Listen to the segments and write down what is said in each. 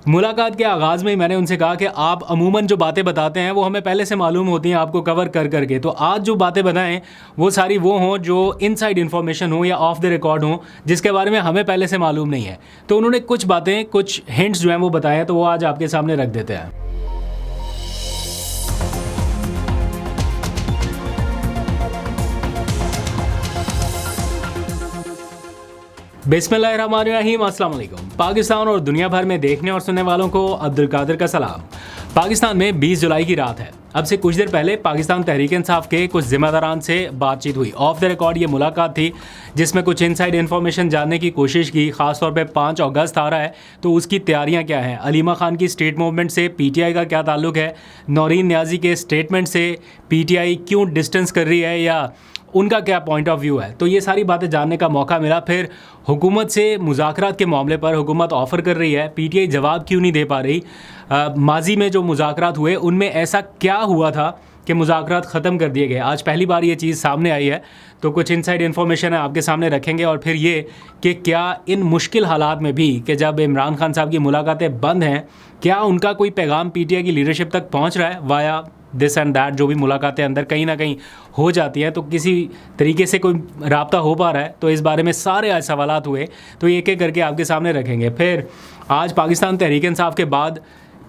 मुलाकात के आगाज़ में ही मैंने उनसे कहा कि आप अमूमन जो बातें बताते हैं वो हमें पहले से मालूम होती हैं आपको कवर कर करके, तो आज जो बातें बताएं वो सारी वो हों जो इनसाइड इन्फॉर्मेशन हो या ऑफ द रिकॉर्ड हो, जिसके बारे में हमें पहले से मालूम नहीं है। तो उन्होंने कुछ बातें, कुछ हिंट्स जो हैं वो बताए, तो वो आज आपके सामने रख देते हैं। बिस्मिल्लाहिर्रहमानिर्रहीम, अस्सलाम वालेकुम। पाकिस्तान और दुनिया भर में देखने और सुनने वालों को अब्दुल कादिर का सलाम। पाकिस्तान में 20 जुलाई की रात है। अब से कुछ देर पहले पाकिस्तान तहरीक इंसाफ के कुछ जिम्मेदारान से बातचीत हुई। ऑफ द रिकॉर्ड ये मुलाकात थी जिसमें कुछ इनसाइड इन्फॉर्मेशन जानने की कोशिश की। खासतौर पे 5 अगस्त आ रहा है तो उसकी तैयारियां क्या हैं, अलीमा खान की स्टेट मूवमेंट से पीटीआई का क्या ताल्लुक है, नौरीन न्याजी के स्टेटमेंट से पीटीआई क्यों डिस्टेंस कर रही है या उनका क्या पॉइंट ऑफ व्यू है, तो ये सारी बातें जानने का मौका मिला। फिर हुकूमत से मुज़ाकरात के मामले पर हुकूमत ऑफ़र कर रही है, पीटीआई जवाब क्यों नहीं दे पा रही। माजी में जो मुज़ाकरात हुए उनमें ऐसा क्या हुआ था कि मुज़ाकरात ख़त्म कर दिए गए। आज पहली बार ये चीज़ सामने आई है, तो कुछ इनसाइड इन्फॉर्मेशन है आपके सामने रखेंगे। और फिर ये कि क्या इन मुश्किल हालात में भी कि जब इमरान खान साहब की मुलाकातें बंद हैं, क्या उनका कोई पैगाम पीटीआई की लीडरशिप तक पहुँच रहा है वाया दिस एंड दैट। जो भी मुलाकातें अंदर कहीं ना कहीं हो जाती हैं तो किसी तरीके से कोई राब्ता हो पा रहा है, तो इस बारे में सारे आज सवालात हुए, तो एक एक करके आपके सामने रखेंगे। फिर आज पाकिस्तान तहरीक इंसाफ के बाद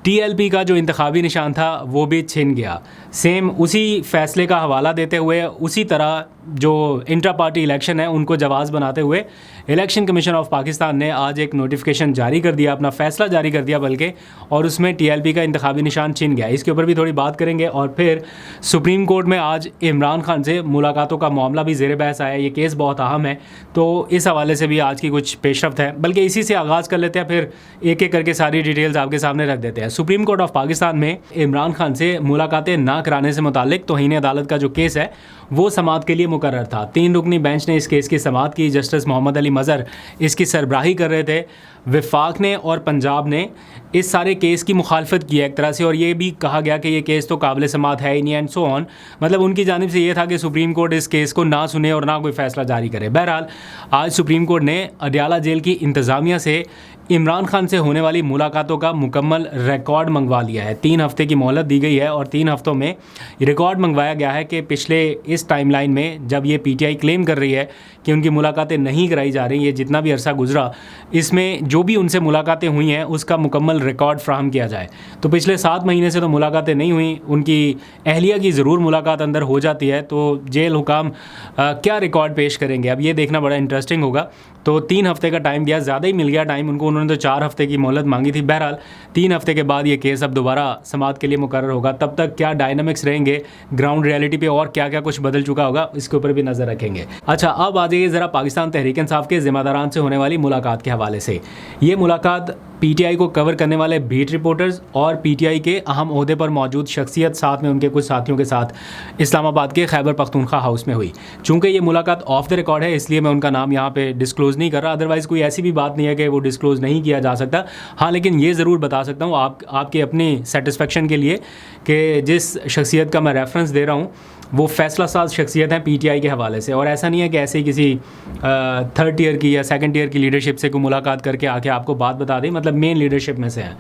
टीएलपी का जो इंतखाबी निशान था वो भी छिन गया। सेम उसी फैसले का हवाला देते हुए, उसी तरह जो इंट्रा पार्टी इलेक्शन है उनको जवाज़ बनाते हुए इलेक्शन कमीशन ऑफ पाकिस्तान ने आज एक नोटिफिकेशन जारी कर दिया, अपना फ़ैसला जारी कर दिया बल्कि, और उसमें टीएलपी का इंतखाबी निशान छिन गया। इसके ऊपर भी थोड़ी बात करेंगे। और फिर सुप्रीम कोर्ट में आज इमरान खान से मुलाकातों का मामला भी ज़ेर बहस आया। ये केस बहुत अहम है, तो इस हवाले से भी आज की कुछ पेशरफ्त है, बल्कि इसी से आगाज़ कर लेते हैं, फिर एक एक करके सारी डिटेल्स आपके सामने रख देते हैं। सुप्रीम कोर्ट ऑफ पाकिस्तान में इमरान खान से मुलाकातें ना कराने से मुतालिक तौहीन अदालत का जो केस है वो समाअत के लिए मुकर्रर था। 3 रुकनी बेंच ने इस केस की समाअत की। जस्टिस मोहम्मद अली मज़हर इसकी सरबराही कर रहे थे। वफाक ने और पंजाब ने इस सारे केस की मुखालफत की है एक तरह से, और ये भी कहा गया कि ये केस तो काबिल समाअत है ही नहीं एंड सो ऑन। मतलब उनकी जानिब से ये था कि सुप्रीम कोर्ट इस केस को ना सुने और ना कोई फ़ैसला जारी करे। बहरहाल आज सुप्रीम कोर्ट ने अडयाला जेल की इंतज़ामिया से इमरान खान से होने वाली मुलाकातों का मुकम्मल रिकॉर्ड मंगवा लिया है। 3 हफ्ते की मोहलत दी गई है और 3 हफ्तों में रिकॉर्ड मंगवाया गया है कि पिछले इस टाइमलाइन में जब ये पीटीआई क्लेम कर रही है कि उनकी मुलाकातें नहीं कराई जा रही, ये जितना भी अरसा गुजरा इसमें जो भी उनसे मुलाकातें हुई हैं उसका मुकम्मल रिकॉर्ड फ्राहम किया जाए। तो पिछले 7 महीने से तो मुलाकातें नहीं हुई, उनकी अहलिया की ज़रूर मुलाकात अंदर हो जाती है, तो जेल हुकाम क्या रिकॉर्ड पेश करेंगे, अब ये देखना बड़ा इंटरेस्टिंग होगा। तो 3 हफ्ते का टाइम दिया, ज़्यादा ही मिल गया टाइम उनको, उन्होंने तो 4 हफ्ते की मोहलत मांगी थी। बहरहाल 3 हफ्ते के बाद ये केस अब दोबारा समाअत के लिए मुकर्रर होगा। तब तक क्या डायनामिक्स रहेंगे ग्राउंड रियलिटी पे और क्या क्या कुछ बदल चुका होगा, इसके ऊपर भी नज़र रखेंगे। अच्छा, अब आ जाइए ज़रा पाकिस्तान तहरीक इंसाफ के ज़िम्मेदारान से होने वाली मुलाकात के हवाले से। ये मुलाकात पीटीआई को कवर करने वाले बीट रिपोर्टर्स और पीटीआई के अहम ओहदे पर मौजूद शख्सियत साथ में उनके कुछ साथियों के साथ इस्लामाबाद के खैबर पख्तूनख्वा हाउस में हुई। चूँकि ये मुलाकात ऑफ द रिकॉर्ड है इसलिए मैं उनका नाम यहाँ पे डिस्क्लोज़ नहीं कर रहा, अदरवाइज़ कोई ऐसी भी बात नहीं है कि वो डिस्क्लोज़ नहीं किया जा सकता। हाँ, लेकिन ये ज़रूर बता सकता हूँ आपके अपनी सेटिस्फेक्शन के लिए कि जिस शख्सियत का मैं रेफरेंस दे रहा हूँ वो फैसला साज शख्सियत हैं पीटीआई के हवाले से, और ऐसा नहीं है कि ऐसे ही किसी 3rd टियर की या 2nd टियर की लीडरशिप से कोई मुलाकात करके आके आपको बात बता दें। मतलब मेन लीडरशिप में से हैं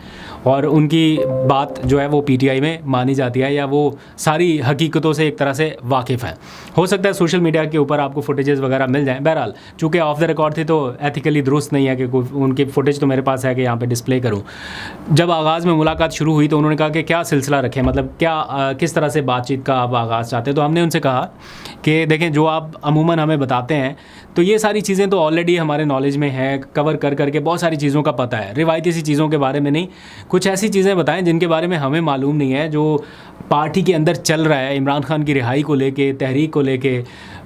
और उनकी बात जो है वो पीटीआई में मानी जाती है या वो सारी हकीकतों से एक तरह से वाकिफ़ हैं। हो सकता है सोशल मीडिया के ऊपर आपको फुटेजेस वगैरह मिल जाएँ। बहरहाल चूँकि ऑफ द रिकॉर्ड थी तो एथिकली दुरुस्त नहीं है कि उनकी फुटेज तो मेरे पास है कि यहाँ पर डिस्प्ले करूँ। जब आगाज़ में मुलाकात शुरू हुई तो उन्होंने कहा कि क्या सिलसिला रखें, मतलब क्या किस तरह से बातचीत का आप आगाज़ चाहते हैं। तो हमने उनसे कहा कि देखें, जो आप अमूमन हमें बताते हैं तो ये सारी चीज़ें तो ऑलरेडी हमारे नॉलेज में है, कवर कर करके बहुत सारी चीज़ों का पता है, रिवायती सी चीज़ों के बारे में नहीं। कुछ ऐसी चीज़ें बताएं जिनके बारे में हमें मालूम नहीं है, जो पार्टी के अंदर चल रहा है। इमरान खान की रिहाई को लेके, तहरीक को लेके,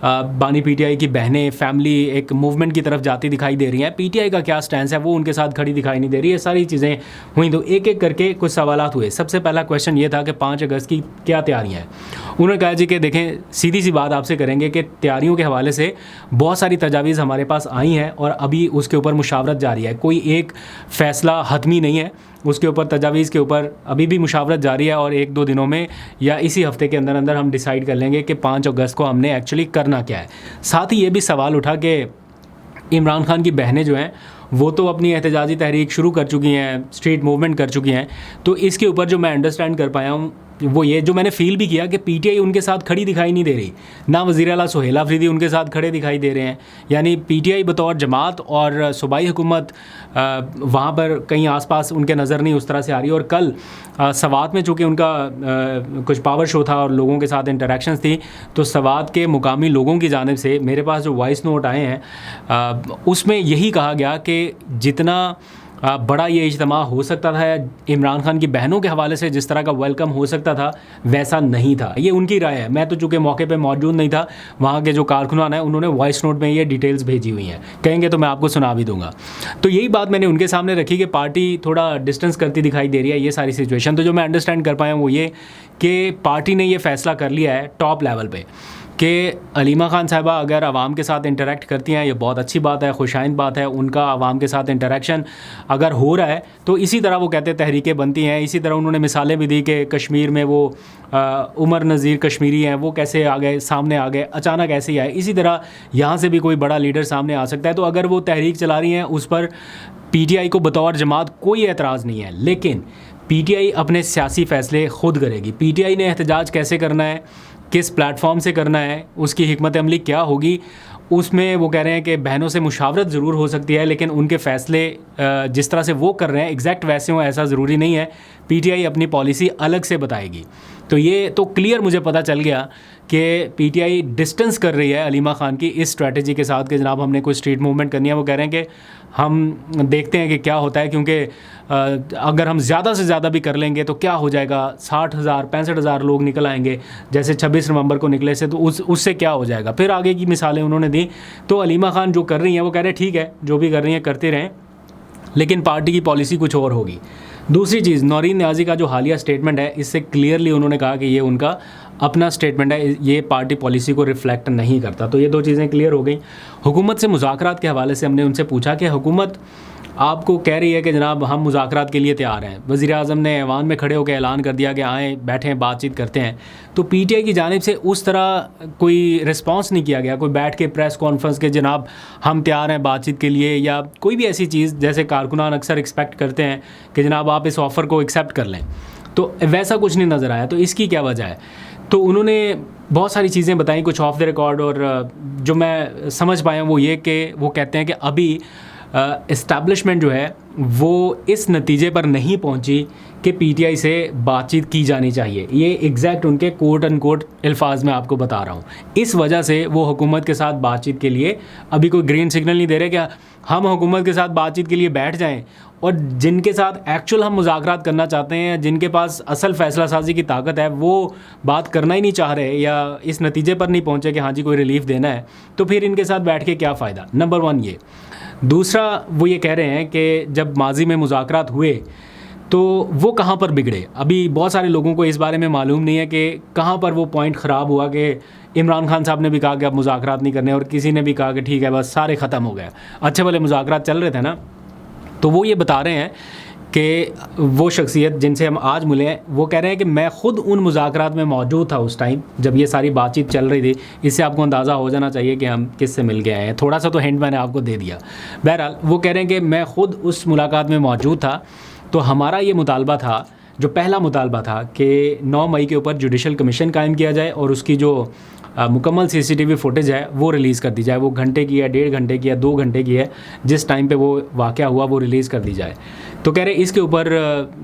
बानी पीटीआई की बहनें, फैमिली एक मूवमेंट की तरफ जाती दिखाई दे रही हैं, पीटीआई का क्या स्टैंड है वो उनके साथ खड़ी दिखाई नहीं दे रही है। सारी चीज़ें हुई तो एक एक करके कुछ सवालात हुए। सबसे पहला क्वेश्चन ये था कि 5 अगस्त की क्या तैयारियाँ हैं। उन्होंने कहा जी कि देखें, सीधी सी बात आपसे करेंगे कि तैयारियों के हवाले से बहुत सारी तजावीज़ हमारे पास आई हैं और अभी उसके ऊपर मुशावरत जारी है। कोई एक फ़ैसला हतमी नहीं है, उसके ऊपर तजावीज़ के ऊपर अभी भी मुशावरत जारी है और 1-2 दिनों में या इसी हफ्ते के अंदर अंदर हम डिसाइड कर लेंगे कि 5 अगस्त को हमने एक्चुअली करना क्या है। साथ ही ये भी सवाल उठा कि इमरान खान की बहनें जो हैं वो तो अपनी एहतजाजी तहरीक शुरू कर चुकी हैं, स्ट्रीट मूवमेंट कर चुकी हैं। तो इसके ऊपर जो मैं अंडरस्टैंड कर पाया हूँ वो ये, जो मैंने फ़ील भी किया कि पीटीआई उनके साथ खड़ी दिखाई नहीं दे रही, ना वज़ीर आला सुहेल अफरीदी उनके साथ खड़े दिखाई दे रहे हैं। यानी पीटीआई बतौर जमात और सूबाई हुकूमत वहाँ पर कहीं आसपास उनके नज़र नहीं उस तरह से आ रही। और कल सवात में चूँकि उनका कुछ पावर शो था और लोगों के साथ इंटरेक्शंस थी, तो सवात के मुकामी लोगों की जानिब से मेरे पास जो वॉइस नोट आए हैं उसमें यही कहा गया कि जितना बड़ा ये इज्तिमा हो सकता था, इमरान खान की बहनों के हवाले से जिस तरह का वेलकम हो सकता था वैसा नहीं था। ये उनकी राय है, मैं तो चूँकि मौके पे मौजूद नहीं था, वहाँ के जो कारकुनान हैं उन्होंने वॉइस नोट में ये डिटेल्स भेजी हुई हैं, कहेंगे तो मैं आपको सुना भी दूंगा। तो यही बात मैंने उनके सामने रखी कि पार्टी थोड़ा डिस्टेंस करती दिखाई दे रही है, ये सारी सिचुएशन। तो जो मैं अंडरस्टैंड कर पाया वो ये कि पार्टी ने ये फ़ैसला कर लिया है टॉप लेवल पर कि अलीमा खान साहिबा अगर आवाम के साथ इंटरेक्ट करती हैं, ये बहुत अच्छी बात है, खुशाइंद बात है। उनका आवाम के साथ इंटरेक्शन अगर हो रहा है तो इसी तरह वो कहते तहरीकें बनती हैं। इसी तरह उन्होंने मिसालें भी दी कि कश्मीर में वो उमर नज़ीर कश्मीरी हैं, वो कैसे आ गए, सामने आ गए, अचानक ऐसे ही आए। इसी तरह यहाँ से भी कोई बड़ा लीडर सामने आ सकता है। तो अगर वो तहरीक चला रही हैं उस पर पीटीआई को बतौर जमात कोई एतराज़ नहीं है, लेकिन पीटीआई अपने सियासी फ़ैसले खुद करेगी। पीटीआई ने एहतजाज कैसे करना है, किस प्लेटफॉर्म से करना है, उसकी हिकमत अमली क्या होगी, उसमें वो कह रहे हैं कि बहनों से मुशावरत ज़रूर हो सकती है, लेकिन उनके फ़ैसले जिस तरह से वो कर रहे हैं एग्जैक्ट वैसे हो ऐसा ज़रूरी नहीं है। पीटीआई अपनी पॉलिसी अलग से बताएगी। तो ये तो क्लियर मुझे पता चल गया कि पीटीआई डिस्टेंस कर रही है अलीमा खान की इस स्ट्रैटेजी के साथ कि जनाब हमने कोई स्ट्रीट मूवमेंट करनी है। वो कह रहे हैं कि हम देखते हैं कि क्या होता है, क्योंकि अगर हम ज़्यादा से ज़्यादा भी कर लेंगे तो क्या हो जाएगा, 60,000 65,000 लोग निकल आएंगे जैसे 26 नवंबर को निकले से, तो उससे क्या हो जाएगा। फिर आगे की मिसालें उन्होंने दी। तो अलीमा खान जो कर रही हैं वो कह रहे हैं ठीक है, जो भी कर रही हैं करते रहें, लेकिन पार्टी की पॉलिसी कुछ और होगी। दूसरी चीज़, नौरीन नियाज़ी का जो हालिया स्टेटमेंट है, इससे क्लियरली उन्होंने कहा कि ये उनका अपना स्टेटमेंट है, ये पार्टी पॉलिसी को रिफ्लेक्ट नहीं करता। तो ये दो चीज़ें क्लियर हो गई। हुकूमत से मुज़ाकरात के हवाले से हमने उनसे पूछा कि हुकूमत आपको कह रही है कि जनाब हम मुज़ाकरात के लिए तैयार हैं, वज़ीर आज़म ने ऐवान में खड़े होकर ऐलान कर दिया कि आएँ बैठें बातचीत करते हैं, तो पीटीआई की जानिब से उस तरह कोई रिस्पांस नहीं किया गया, कोई बैठ के प्रेस कॉन्फ्रेंस के जनाब हम तैयार हैं बातचीत के लिए, या कोई भी ऐसी चीज़ जैसे कारकुनान अक्सर एक्सपेक्ट करते हैं कि जनाब आप इस ऑफ़र को एक्सेप्ट कर लें, तो वैसा कुछ नहीं नज़र आया। तो इसकी क्या वजह है? तो उन्होंने बहुत सारी चीज़ें बताई कुछ ऑफ द रिकॉर्ड, और जो मैं समझ पाया वो ये कि वो कहते हैं कि अभी इस्टेब्लिशमेंट जो है वो इस नतीजे पर नहीं पहुंची कि पीटीआई से बातचीत की जानी चाहिए। ये एग्जैक्ट उनके कोट एंड कोट अल्फाज में आपको बता रहा हूँ। इस वजह से वो हुकूमत के साथ बातचीत के लिए अभी कोई ग्रीन सिग्नल नहीं दे रहे कि हम हुकूमत के साथ बातचीत के लिए बैठ जाएं, और जिनके साथ एक्चुअल हम मुज़ाकरात करना चाहते हैं, जिनके पास असल फ़ैसला साजी की ताकत है, वो बात करना ही नहीं चाह रहे या इस नतीजे पर नहीं पहुँचे कि हाँ जी कोई रिलीफ देना है, तो फिर इनके साथ बैठ के क्या फ़ायदा। नंबर 1 ये। दूसरा, वो ये कह रहे हैं कि जब माजी में मुज़ाकरात हुए तो वो कहाँ पर बिगड़े। अभी बहुत सारे लोगों को इस बारे में मालूम नहीं है कि कहाँ पर वो पॉइंट ख़राब हुआ कि इमरान खान साहब ने भी कहा कि अब मुज़ाकरात नहीं करने, और किसी ने भी कहा कि ठीक है बस सारे ख़त्म हो गए, अच्छे भले मुज़ाकरात चल रहे थे ना। तो वो ये बता रहे हैं कि वो शख्सियत जिनसे हम आज मिले हैं, वो कह रहे हैं कि मैं ख़ुद उन मुज़ाकरात में मौजूद था उस टाइम जब ये सारी बातचीत चल रही थी। इससे आपको अंदाज़ा हो जाना चाहिए कि हम किससे मिल गए हैं। थोड़ा सा तो हिंट मैंने आपको दे दिया। बहरहाल वो कह रहे हैं कि मैं ख़ुद उस मुलाकात में मौजूद था। तो हमारा ये मुतालबा था, जो पहला मुतालबा था कि 9 मई के ऊपर जुडिशल कमीशन कायम किया जाए और उसकी जो मुकम्मल सीसीटीवी फुटेज है वो रिलीज़ कर दी जाए। वो घंटे की है, 1.5 घंटे की है, 2 घंटे की है, जिस टाइम पे वो वाक़या हुआ वो रिलीज़ कर दी जाए। तो कह रहे इसके ऊपर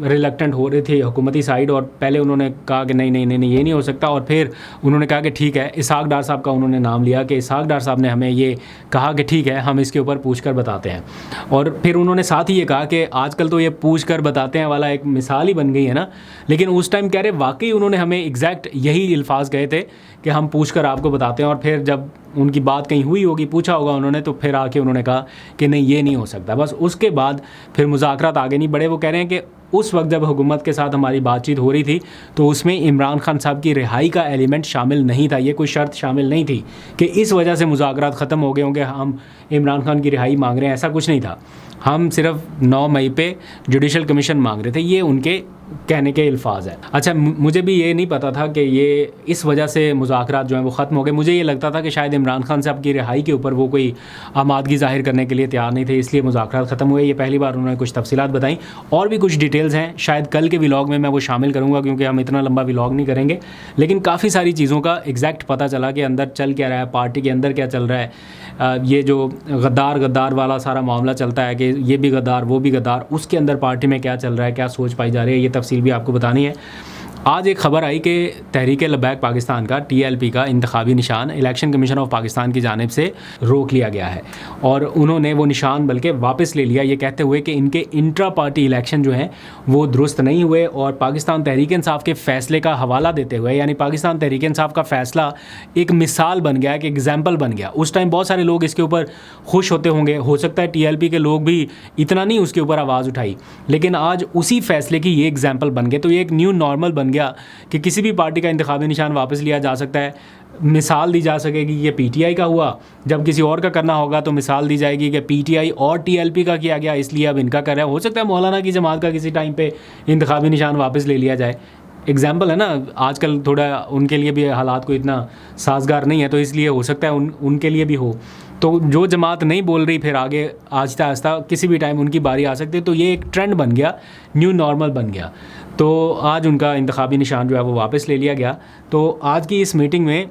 रिलक्टेंट हो रही थी हुकूमती साइड, और पहले उन्होंने कहा कि नहीं ये नहीं हो सकता, और फिर उन्होंने कहा कि ठीक है, इसहाक डार साहब का उन्होंने नाम लिया कि इसहाक डार साहब ने हमें ये कहा कि ठीक है हम इसके ऊपर पूछ कर बताते हैं। और फिर उन्होंने साथ ही ये कहा कि आजकल तो ये पूछ कर बताते हैं वाला एक मिसाल ही बन गई है ना, लेकिन उस टाइम कह रहे वाकई उन्होंने हमें एग्जैक्ट यही अल्फाज कहे थे कि हम पूछ कर आपको बताते हैं। और फिर जब उनकी बात कहीं हुई होगी, पूछा होगा उन्होंने, तो फिर आके उन्होंने कहा कि नहीं ये नहीं हो सकता। बस उसके बाद फिर मुज़ाकरात आगे नहीं बढ़े। वो कह रहे हैं कि उस वक्त जब हुकूमत के साथ हमारी बातचीत हो रही थी तो उसमें इमरान खान साहब की रिहाई का एलिमेंट शामिल नहीं था। ये कोई शर्त शामिल नहीं थी कि इस वजह से मुज़ाकरात ख़त्म हो गए होंगे, हम इमरान खान की रिहाई मांग रहे हैं, ऐसा कुछ नहीं था। हम सिर्फ 9 मई पे जुडिशल कमीशन मांग रहे थे, ये उनके कहने के अल्फाज हैं। अच्छा, मुझे भी ये नहीं पता था कि ये इस वजह से मुज़ाकरात जो हैं वो ख़त्म हो गए। मुझे ये लगता था कि शायद इमरान खान साहब की रिहाई के ऊपर वो कोई आमादगी ज़ाहिर करने के लिए तैयार नहीं थे, इसलिए मुज़ाकरात ख़त्म हुए। ये पहली बार उन्होंने कुछ तफसीलात बताई, और भी कुछ डिटेल्स हैं, शायद कल के व्लॉग में मैं वो शामिल करूँगा, क्योंकि हम इतना लंबा व्लॉग नहीं करेंगे। लेकिन काफ़ी सारी चीज़ों का एग्जैक्ट पता चला कि अंदर चल क्या रहा है, पार्टी के अंदर क्या चल रहा है। ये जो गद्दार वाला सारा मामला चलता है कि ये भी गद्दार वो भी गद्दार, उसके अंदर पार्टी में क्या चल रहा है, क्या सोच पाई जा रही है, ये तफसील भी आपको बतानी है। आज एक ख़बर आई कि तहरीक लब्बैक पाकिस्तान का TLP का इंतखाबी निशान इलेक्शन कमीशन ऑफ पाकिस्तान की जानिब से रोक लिया गया है, और उन्होंने वो निशान बल्कि वापस ले लिया, ये कहते हुए कि इनके इंट्रा पार्टी इलेक्शन जो हैं वो दुरुस्त नहीं हुए। और पाकिस्तान तहरीक इंसाफ के फ़ैसले का हवाला देते हुए, यानी पाकिस्तान तहरीक इंसाफ का फ़ैसला एक मिसाल बन गया, एक एग्जाम्पल बन गया। उस टाइम बहुत सारे लोग इसके ऊपर खुश होते होंगे, हो सकता है TLP के लोग भी इतना नहीं उसके ऊपर आवाज़ उठाई, लेकिन आज उसी फ़ैसले की ये एग्जाम्पल बन गए। तो ये एक न्यू नॉर्मल बन गया कि किसी भी पार्टी का इंतखाबी निशान वापस लिया जा सकता है। मिसाल दी जा सकेगी ये PTI का हुआ, जब किसी और का करना होगा तो मिसाल दी जाएगी कि PTI और TLP का किया गया, इसलिए अब इनका कर रहा है। हो सकता है मौलाना की जमात का किसी टाइम पे इंतखाबी निशान वापस ले लिया जाए। एग्जाम्पल है ना, आजकल थोड़ा उनके लिए भी हालात को इतना साजगार नहीं है, तो इसलिए हो सकता है उनके लिए भी हो। तो जो जमात नहीं बोल रही, फिर आगे आहिस्ता आहिस्ता किसी भी टाइम उनकी बारी आ सकती है। तो ये एक ट्रेंड बन गया, न्यू नॉर्मल बन गया। तो आज उनका इंतखाबी निशान जो है वो वापस ले लिया गया। तो आज की इस मीटिंग में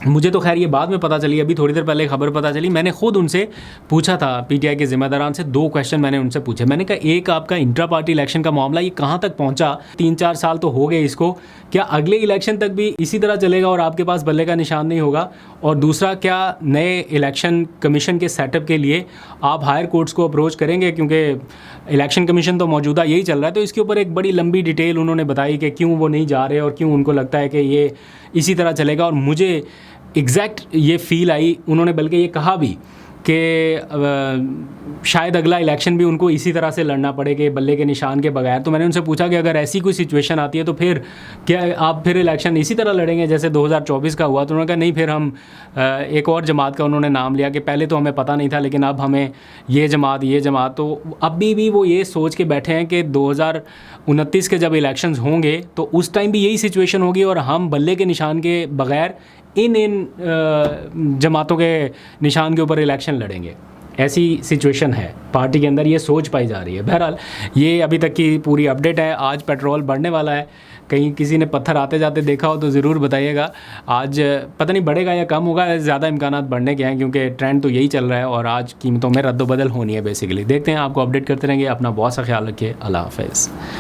मुझे तो खैर ये बाद में पता चली, अभी थोड़ी देर पहले खबर पता चली। मैंने ख़ुद उनसे पूछा था, PTI के ज़िम्मेदारान से 2 क्वेश्चन मैंने उनसे पूछे। मैंने कहा, एक आपका इंट्रा पार्टी इलेक्शन का मामला ये कहाँ तक पहुँचा? 3-4 साल तो हो गए इसको, क्या अगले इलेक्शन तक भी इसी तरह चलेगा और आपके पास बल्ले का निशान नहीं होगा? और दूसरा, क्या नए इलेक्शन कमीशन के सेटअप के लिए आप हायर कोर्ट्स को अप्रोच करेंगे? क्योंकि इलेक्शन कमीशन तो मौजूदा यही चल रहा है। तो इसके ऊपर एक बड़ी लंबी डिटेल उन्होंने बताई कि क्यों वो नहीं जा रहे और क्यों उनको लगता है कि ये इसी तरह चलेगा। और मुझे एग्जैक्ट ये फ़ील आई, उन्होंने बल्कि ये कहा भी कि शायद अगला इलेक्शन भी उनको इसी तरह से लड़ना पड़े कि बल्ले के निशान के बगैर। तो मैंने उनसे पूछा कि अगर ऐसी कोई सिचुएशन आती है तो फिर क्या आप फिर इलेक्शन इसी तरह लड़ेंगे जैसे 2024 का हुआ? तो उन्होंने कहा नहीं, फिर हम एक और जमात का उन्होंने नाम लिया कि पहले तो हमें पता नहीं था, लेकिन अब हमें ये जमात। तो अभी भी वो ये सोच के बैठे हैं कि 2029 के जब इलेक्शंस होंगे तो उस टाइम भी यही सिचुएशन होगी और हम बल्ले के निशान के बगैर इन जमातों के निशान के ऊपर इलेक्शन लड़ेंगे। ऐसी सिचुएशन है पार्टी के अंदर, ये सोच पाई जा रही है। बहरहाल ये अभी तक की पूरी अपडेट है। आज पेट्रोल बढ़ने वाला है, कहीं किसी ने पत्थर आते जाते देखा हो तो ज़रूर बताइएगा। आज पता नहीं बढ़ेगा या कम होगा, ज़्यादा इम्कानात बढ़ने के हैं क्योंकि ट्रेंड तो यही चल रहा है और आज कीमतों में रद्द बदल होनी है बेसिकली। देखते हैं, आपको अपडेट करते रहेंगे। अपना बहुत सा ख्याल रखिए। अल्लाह हाफ़िज़।